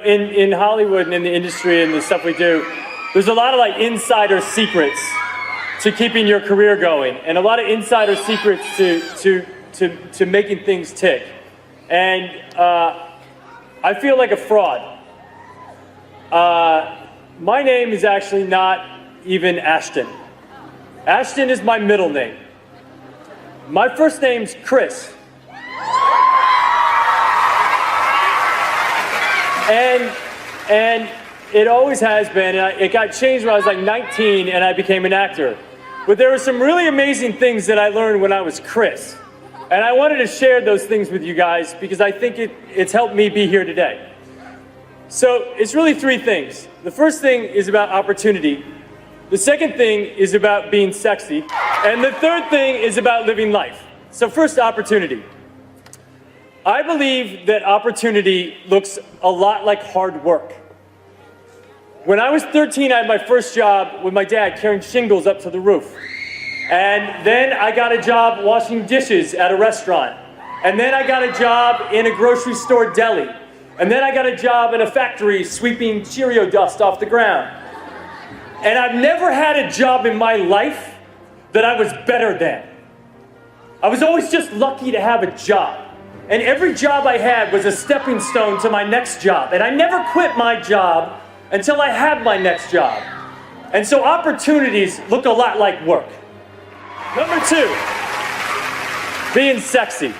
In Hollywood and in the industry and the stuff we do, there's a lot of like insider secrets to keeping your career going, and a lot of insider secrets to making things tick. And I feel like a fraud. My name is actually not even Ashton. Ashton is my middle name. My first name's Chris. And it always has been. It got changed when I was like 19 and I became an actor. But there were some really amazing things that I learned when I was Chris. And I wanted to share those things with you guys because I think it's helped me be here today. So it's really three things. The first thing is about opportunity. The second thing is about being sexy. And the third thing is about living life. So first, opportunity. I believe that opportunity looks a lot like hard work. When I was 13, I had my first job with my dad carrying shingles up to the roof. And then I got a job washing dishes at a restaurant. And then I got a job in a grocery store deli. And then I got a job in a factory sweeping Cheerio dust off the ground. And I've never had a job in my life that I was better than. I was always just lucky to have a job. And every job I had was a stepping stone to my next job. And I never quit my job until I had my next job. And so opportunities look a lot like work. Number two, being sexy.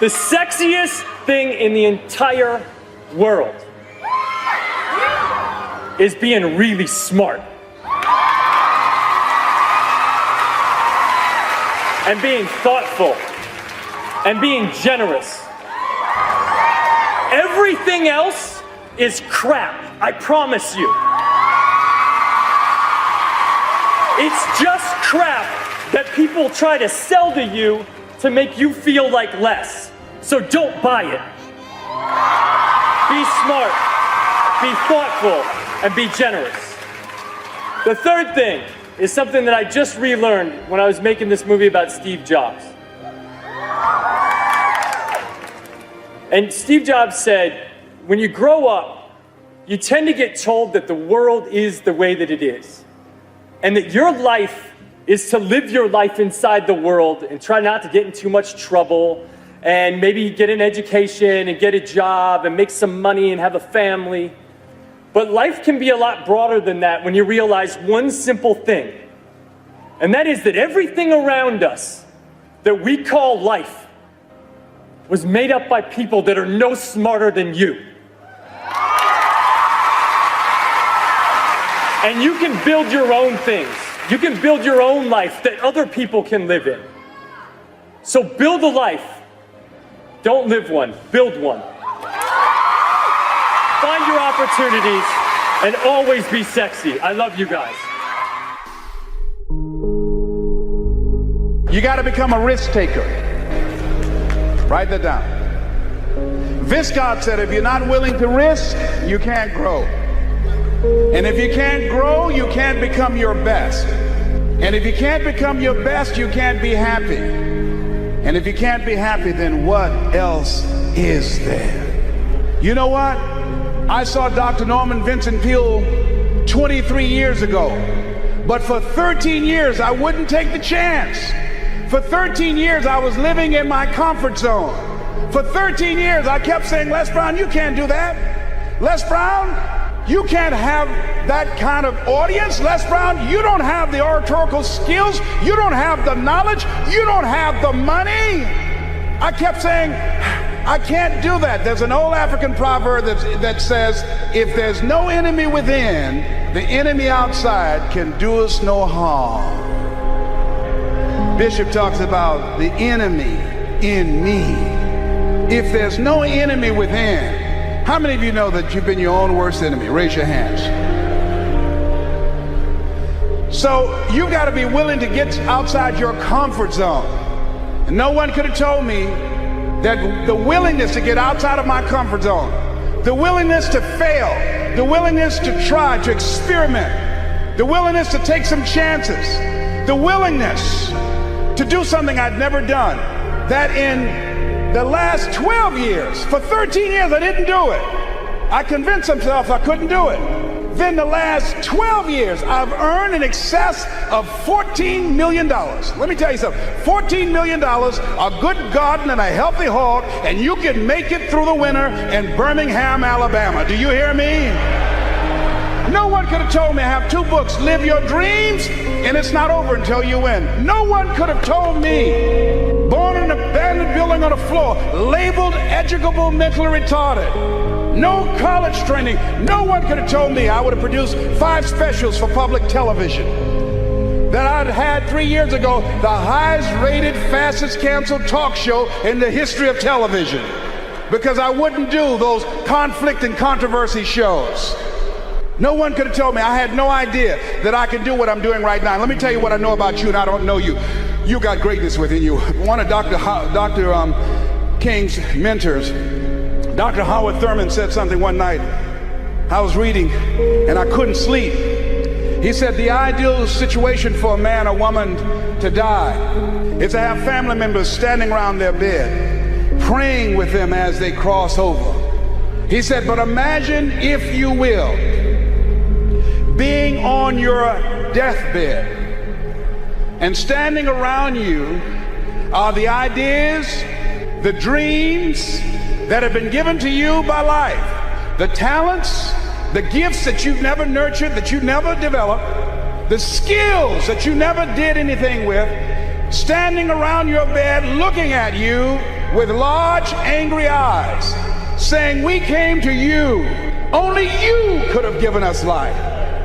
The sexiest thing in the entire world is being really smart. And being thoughtful. And being generous. Everything else is crap, I promise you. It's just crap that people try to sell to you to make you feel like less. So don't buy it. Be smart, be thoughtful, and be generous. The third thing is something that I just relearned when I was making this movie about Steve Jobs. And Steve Jobs said, when you grow up, you tend to get told that the world is the way that it is. And that your life is to live your life inside the world and try not to get in too much trouble and maybe get an education and get a job and make some money and have a family. But life can be a lot broader than that when you realize one simple thing. And that is that everything around us that we call life was made up by people that are no smarter than you. And you can build your own things. You can build your own life that other people can live in. So build a life. Don't live one, build one. Find your opportunities and always be sexy. I love you guys. You got to become a risk taker. Write that down. Viscott said, if you're not willing to risk, you can't grow. And if you can't grow, you can't become your best. And if you can't become your best, you can't be happy. And if you can't be happy, then what else is there? You know what? I saw Dr. Norman Vincent Peale 23 years ago. But for 13 years, I wouldn't take the chance. For 13 years, I was living in my comfort zone. For 13 years, I kept saying, Les Brown, you can't do that. Les Brown, you can't have that kind of audience. Les Brown, you don't have the oratorical skills. You don't have the knowledge. You don't have the money. I kept saying, I can't do that. There's an old African proverb that says, if there's no enemy within, the enemy outside can do us no harm. Bishop talks about the enemy in me. If there's no enemy within, how many of you know that you've been your own worst enemy? Raise your hands. So you've got to be willing to get outside your comfort zone. And no one could have told me that the willingness to get outside of my comfort zone, the willingness to fail, the willingness to try, to experiment, the willingness to take some chances, the willingness to do something I'd never done, that in the last 12 years, for 13 years, I didn't do it. I convinced myself I couldn't do it. Then the last 12 years, I've earned in excess of $14 million. Let me tell you something. $14 million, a good garden and a healthy hog, and you can make it through the winter in Birmingham, Alabama. Do you hear me? No one could have told me I have 2 books, Live Your Dreams, and It's Not Over Until You Win. No one could have told me, born in an abandoned building on the floor, labeled educable mentally retarded, no college training. No one could have told me I would have produced 5 specials for public television. That I'd had 3 years ago the highest rated, fastest canceled talk show in the history of television. Because I wouldn't do those conflict and controversy shows. No one could have told me. I had no idea that I could do what I'm doing right now. Let me tell you what I know about you, and I don't know you. You got greatness within you. One of Dr. King's mentors, Dr. Howard Thurman, said something one night. I was reading and I couldn't sleep. He said the ideal situation for a man or woman to die is to have family members standing around their bed, praying with them as they cross over. He said, but imagine, if you will, being on your deathbed and standing around you are the ideas, the dreams that have been given to you by life, the talents, the gifts that you've never nurtured, that you never developed, the skills that you never did anything with, standing around your bed looking at you with large angry eyes, saying, we came to you, only you could have given us life,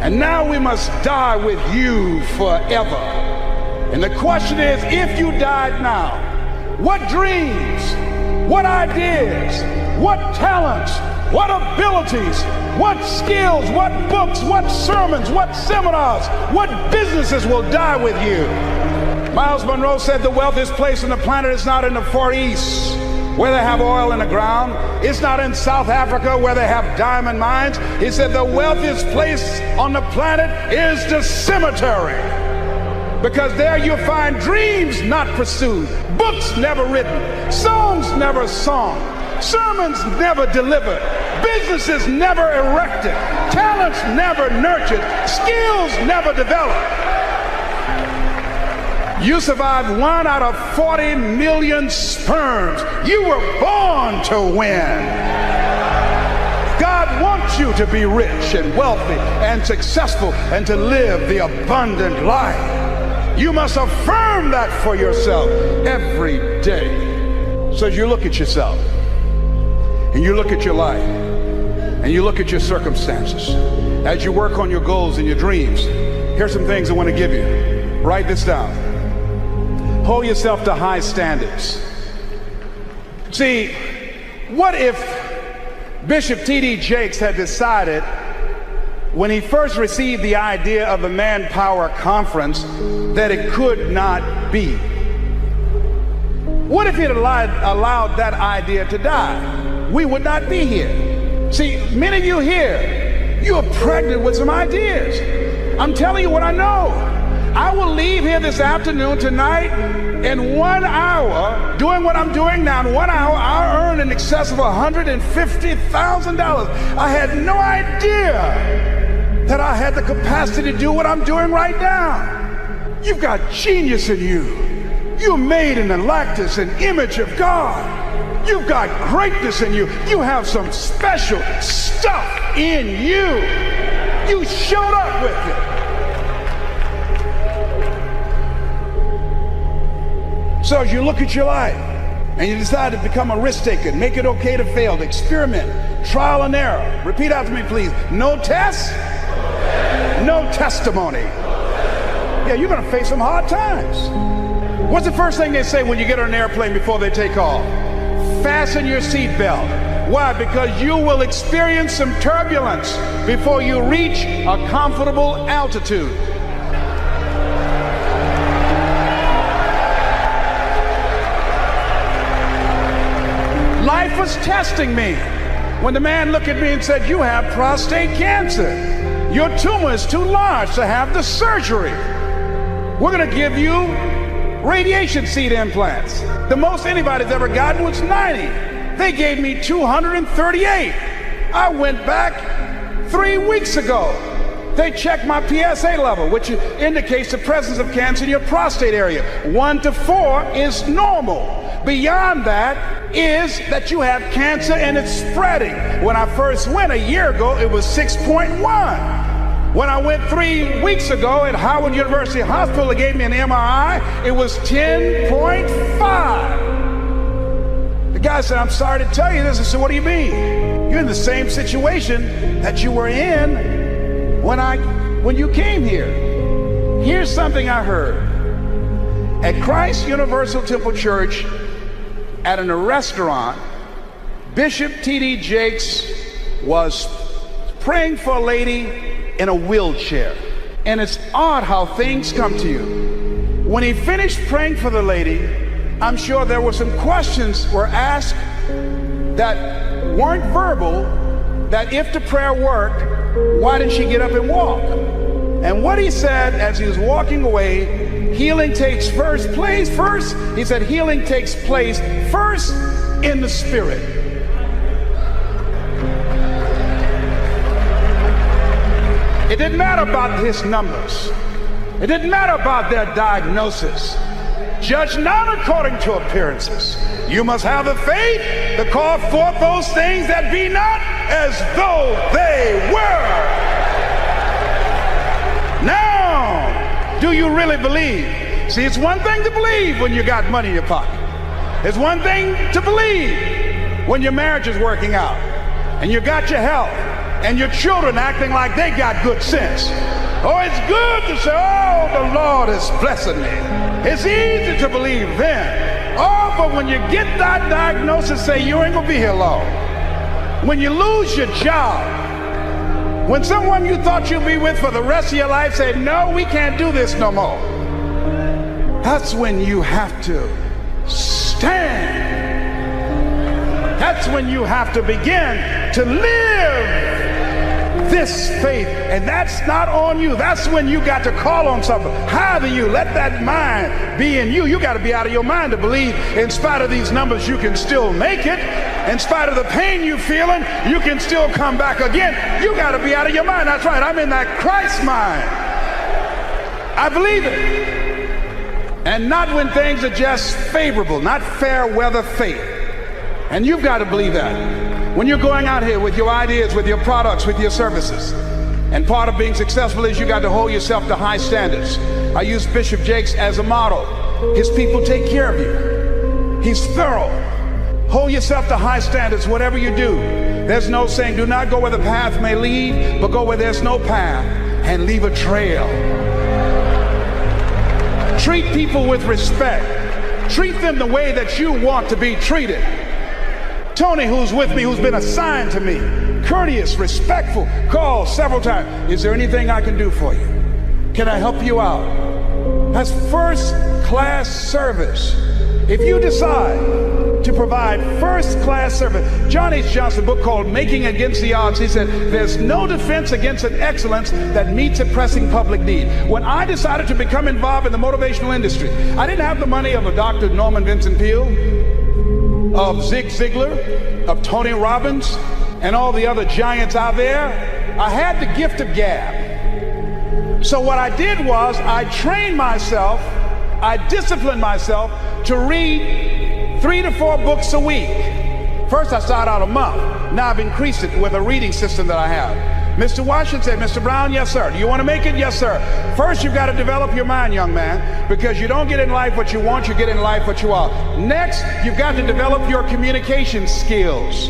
and now we must die with you forever. And the question is, if you died now, what dreams, what ideas, what talents, what abilities, what skills, what books, what sermons, what seminars, what businesses will die with you? Miles Monroe said the wealthiest place on the planet is not in the Far East, where they have oil in the ground. It's not in South Africa, where they have diamond mines. He said the wealthiest place on the planet is the cemetery, because there you'll find dreams not pursued, books never written, songs never sung, sermons never delivered, businesses never erected, talents never nurtured, skills never developed. You survived 1 out of 40 million sperms. You were born to win. God wants you to be rich and wealthy and successful and to live the abundant life. You must affirm that for yourself every day. So as you look at yourself and you look at your life and you look at your circumstances, as you work on your goals and your dreams, here's some things I want to give you. Write this down. Hold yourself to high standards. See, what if Bishop T.D. Jakes had decided, when he first received the idea of the Manpower Conference, that it could not be? What if he had allowed that idea to die? We would not be here. See, many of you here, you are pregnant with some ideas. I'm telling you what I know. I will leave here this afternoon, tonight, in 1 hour, doing what I'm doing now. In 1 hour, I'll earn in excess of $150,000. I had no idea that I had the capacity to do what I'm doing right now. You've got genius in you. You're made in the likeness and image of God. You've got greatness in you. You have some special stuff in you. You showed up with it. So as you look at your life and you decide to become a risk taker, make it okay to fail, to experiment, trial and error. Repeat after me, please. No test, no testimony. Yeah, you're going to face some hard times. What's the first thing they say when you get on an airplane before they take off? Fasten your seatbelt. Why? Because you will experience some turbulence before you reach a comfortable altitude. Life was testing me when the man looked at me and said, you have prostate cancer. Your tumor is too large to have the surgery. We're going to give you radiation seed implants. The most anybody's ever gotten was 90. They gave me 238. I went back 3 weeks ago. They checked my PSA level, which indicates the presence of cancer in your prostate area. 1 to 4 is normal. Beyond that is that you have cancer and it's spreading. When I first went a year ago, it was 6.1. When I went 3 weeks ago at Howard University Hospital, they gave me an MRI, it was 10.5. The guy said, I'm sorry to tell you this. I said, what do you mean? You're in the same situation that you were in when you came here. Here's something I heard. At Christ Universal Temple Church, at a restaurant, Bishop T.D. Jakes was praying for a lady in a wheelchair. And it's odd how things come to you. When he finished praying for the lady, I'm sure there were some questions were asked that weren't verbal, that if the prayer worked, why didn't she get up and walk? And what he said as he was walking away, healing takes first, he said healing takes place first in the spirit. It didn't matter about his numbers. It didn't matter about their diagnosis. Judge not according to appearances. You must have the faith to call forth those things that be not as though they were. Now, do you really believe? See, it's one thing to believe when you got money in your pocket. It's one thing to believe when your marriage is working out and you got your health and your children acting like they got good sense. Oh, it's good to say, oh, the Lord is blessing me. It's easy to believe then. Oh, but when you get that diagnosis, say you ain't gonna be here long. When you lose your job, when someone you thought you'd be with for the rest of your life say, no, we can't do this no more. That's when you have to stand. That's when you have to begin to live this faith, and that's not on you. That's when you got to call on something higher than you. Let that mind be in you. You got to be out of your mind to believe in spite of these numbers you can still make it. In spite of the pain you're feeling, you can still come back again. You got to be out of your mind. That's right. I'm in that Christ mind. I believe it. And not when things are just favorable, not fair weather faith. And you've got to believe that. When you're going out here with your ideas, with your products, with your services, and part of being successful is you got to hold yourself to high standards. I use Bishop Jakes as a model. His people take care of you. He's thorough. Hold yourself to high standards, whatever you do. There's no saying, do not go where the path may lead, but go where there's no path and leave a trail. Treat people with respect. Treat them the way that you want to be treated. Tony, who's with me, who's been assigned to me, courteous, respectful, called several times. Is there anything I can do for you? Can I help you out? That's first-class service. If you decide to provide first-class service, John H. Johnson, a book called Making Against the Odds, he said, there's no defense against an excellence that meets a pressing public need. When I decided to become involved in the motivational industry, I didn't have the money of a Dr. Norman Vincent Peale, of Zig Ziglar, of Tony Robbins, and all the other giants out there. I had the gift of gab. So what I did was I trained myself, I disciplined myself to read 3 to 4 books a week. First I started out a month. Now I've increased it with a reading system that I have. Mr. Washington said, Mr. Brown, yes, sir. Do you want to make it? Yes, sir. First, you've got to develop your mind, young man, because you don't get in life what you want, you get in life what you are. Next, you've got to develop your communication skills.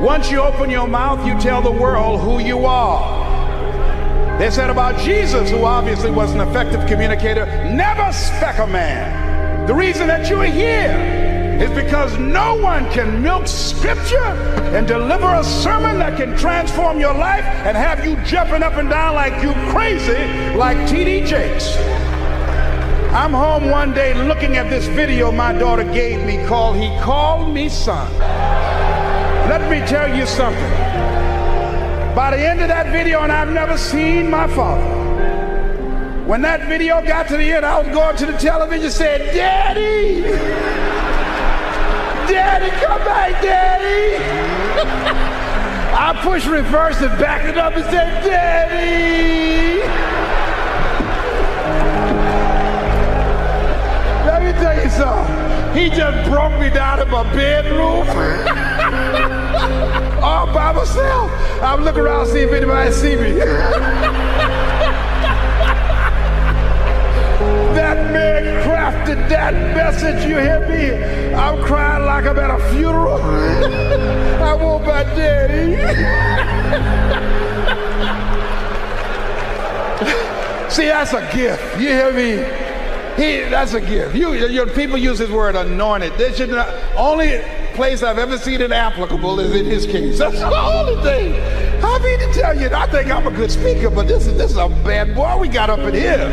Once you open your mouth, you tell the world who you are. They said about Jesus, who obviously was an effective communicator, never spec a man. The reason that you are here is because no one can milk scripture and deliver a sermon that can transform your life and have you jumping up and down like you crazy, like T.D. Jakes. I'm home one day looking at this video my daughter gave me called He Called Me Son. Let me tell you something. By the end of that video, and I've never seen my father, when that video got to the end, I was going to the television and said, Daddy! Come back, Daddy. I pushed reverse and backed it up and said, Daddy. Let me tell you something. He just broke me down in my bedroom. All by myself. I'm looking around to see if anybody see me. That man crafted that message, you hear me? I'm crying like I'm at a funeral. I want my daddy. See, that's a gift. You hear me? That's a gift. Your people use his word anointed. They should not, only place I've ever seen it applicable is in his case. That's the only thing. I mean to tell you, I think I'm a good speaker, but this is a bad boy we got up in here.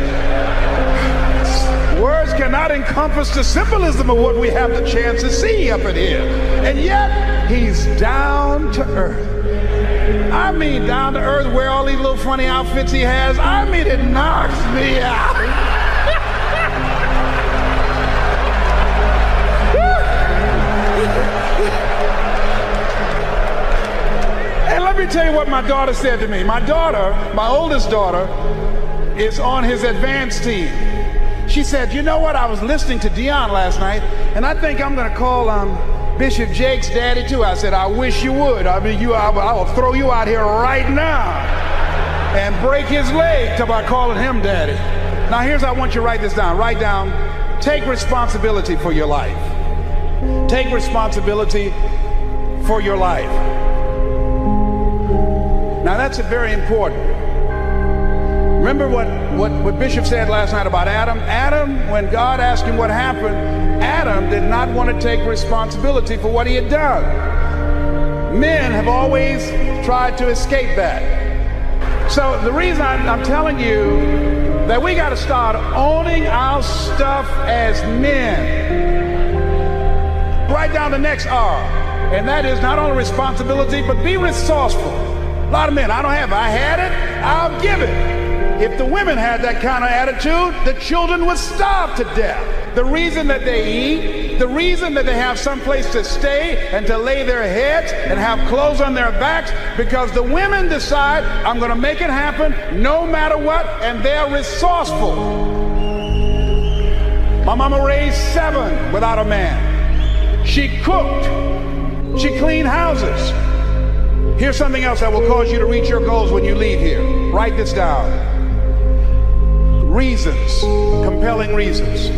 Words cannot encompass the symbolism of what we have the chance to see up in here. And yet, he's down to earth. I mean down to earth, wear all these little funny outfits he has. I mean, it knocks me out. And let me tell you what my daughter said to me. My daughter, my oldest daughter, is on his advanced team. She said, you know what, I was listening to Dion last night, and I think I'm going to call Bishop Jake's daddy too. I said, I wish you would. I mean, I will throw you out here right now and break his leg till I calling him daddy. Now here's how I want you to write this down. Write down, take responsibility for your life. Take responsibility for your life. Now that's very important. Remember what Bishop said last night about Adam? Adam, when God asked him what happened, Adam did not want to take responsibility for what he had done. Men have always tried to escape that. So the reason I'm telling you that we got to start owning our stuff as men. Write down the next R, and that is not only responsibility, but be resourceful. A lot of men, I don't have it. I had it, I'll give it. If the women had that kind of attitude, the children would starve to death. The reason that they eat, the reason that they have some place to stay and to lay their heads and have clothes on their backs, because the women decide, I'm going to make it happen no matter what, and they're resourceful. My mama raised 7 without a man. She cooked. She cleaned houses. Here's something else that will cause you to reach your goals when you leave here. Write this down. Reasons, compelling reasons.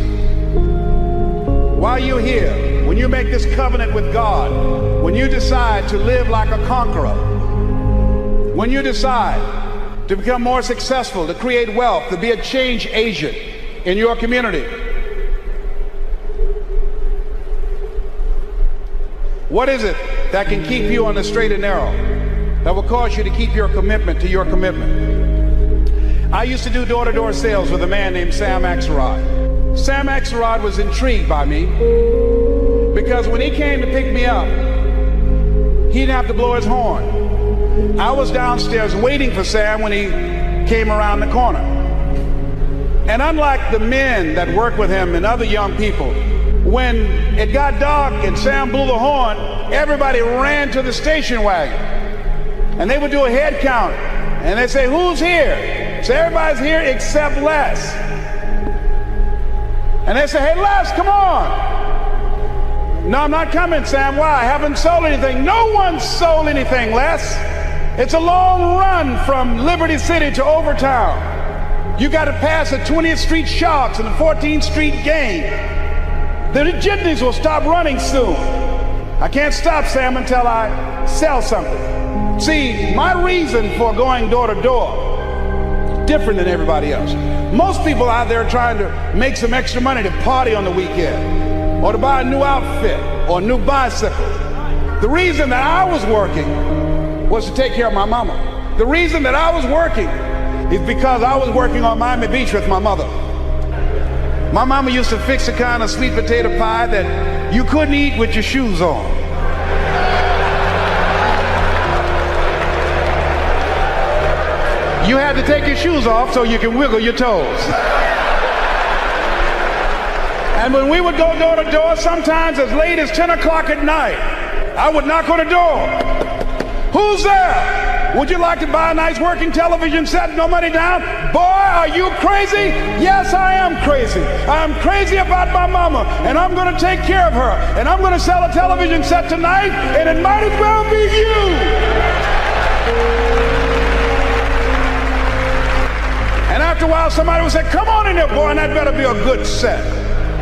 While you're here, when you make this covenant with God, when you decide to live like a conqueror, when you decide to become more successful, to create wealth, to be a change agent in your community, what is it that can keep you on the straight and narrow, that will cause you to keep your commitment to your commitment? I used to do door-to-door sales with a man named Sam Axelrod. Sam Axelrod was intrigued by me because when he came to pick me up, he didn't have to blow his horn. I was downstairs waiting for Sam when he came around the corner. And unlike the men that work with him and other young people, when it got dark and Sam blew the horn, everybody ran to the station wagon. And they would do a head count. And they'd say, who's here? So everybody's here except Les. And they say, hey, Les, come on. No, I'm not coming, Sam. Why? I haven't sold anything. No one's sold anything, Les. It's a long run from Liberty City to Overtown. You got to pass the 20th Street Sharks and the 14th Street Gang. The jitneys will stop running soon. I can't stop, Sam, until I sell something. See, my reason for going door to door is different than everybody else. Most people out there are trying to make some extra money to party on the weekend, or to buy a new outfit, or a new bicycle. The reason that I was working was to take care of my mama. The reason that I was working is because I was working on Miami Beach with my mother. My mama used to fix a kind of sweet potato pie that you couldn't eat with your shoes on. You had to take your shoes off so you can wiggle your toes. And when we would go door to door, sometimes as late as 10 o'clock at night, I would knock on the door. Who's there? Would you like to buy a nice working television set? No money down? Boy, are you crazy? Yes, I am crazy. I'm crazy about my mama, and I'm going to take care of her. And I'm going to sell a television set tonight, and it might as well be you. And after a while, somebody would say, come on in there, boy, and that better be a good set.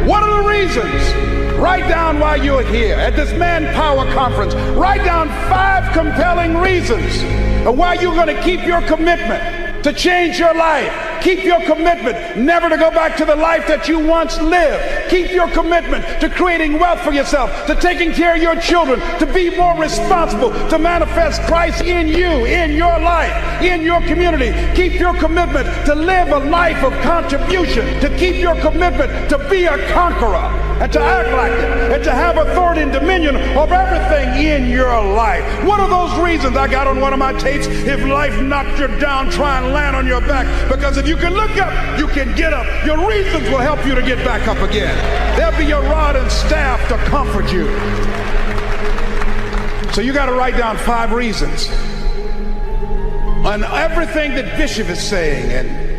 What are the reasons? Write down why you're here at this Manpower Conference. Write down 5 compelling reasons of why you're going to keep your commitment to change your life. Keep your commitment never to go back to the life that you once lived. Keep your commitment to creating wealth for yourself, to taking care of your children, to be more responsible, to manifest Christ in you, in your life, in your community. Keep your commitment to live a life of contribution, to keep your commitment to be a conqueror, and to act like it, and to have authority and dominion over everything in your life. What are those reasons? I got on one of my tapes, if life knocked you down, try and land on your back. Because if you can look up, you can get up. Your reasons will help you to get back up again. They'll be your rod and staff to comfort you. So you got to write down 5 reasons on everything that Bishop is saying,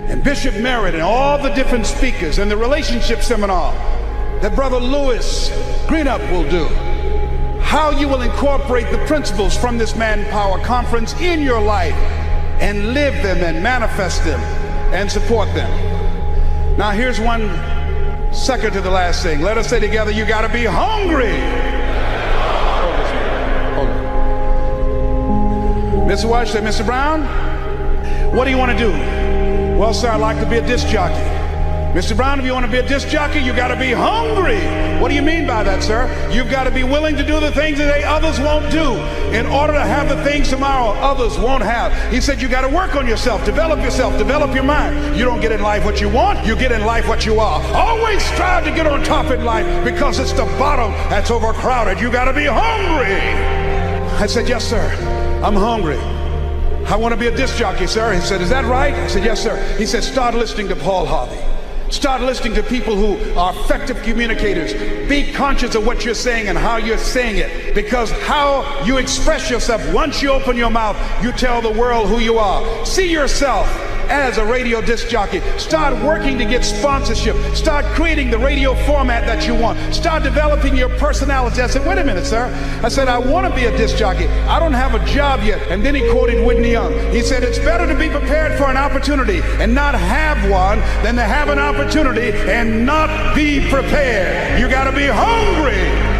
and Bishop Merritt, and all the different speakers, and the relationship seminar that Brother Lewis Greenup will do. How you will incorporate the principles from this Manpower Conference in your life and live them and manifest them and support them. Now here's one second to the last thing. Let us say together, you got to be hungry. Hold on. Mr. Watch said, Mr. Brown, what do you want to do? Well, sir, I'd like to be a disc jockey. Mr. Brown, if you want to be a disc jockey, you got to be hungry. What do you mean by that, sir? You've got to be willing to do the things that others won't do in order to have the things tomorrow others won't have. He said you got to work on yourself, develop your mind. You don't get in life what you want, you get in life what you are. Always strive to get on top in life because it's the bottom that's overcrowded. You got to be hungry. I said, yes, sir, I'm hungry. I want to be a disc jockey, sir. He said, is that right? I said, yes, sir. He said, start listening to Paul Harvey. Start listening to people who are effective communicators. Be conscious of what you're saying and how you're saying it, because how you express yourself, once you open your mouth, you tell the world who you are. See yourself as a radio disc jockey. Start working to get sponsorship. Start creating the radio format that you want. Start developing your personality. I said, wait a minute, sir. I said, I want to be a disc jockey. I don't have a job yet. And then he quoted Whitney Young. He said, it's better to be prepared for an opportunity and not have one than to have an opportunity and not be prepared. You got to be hungry.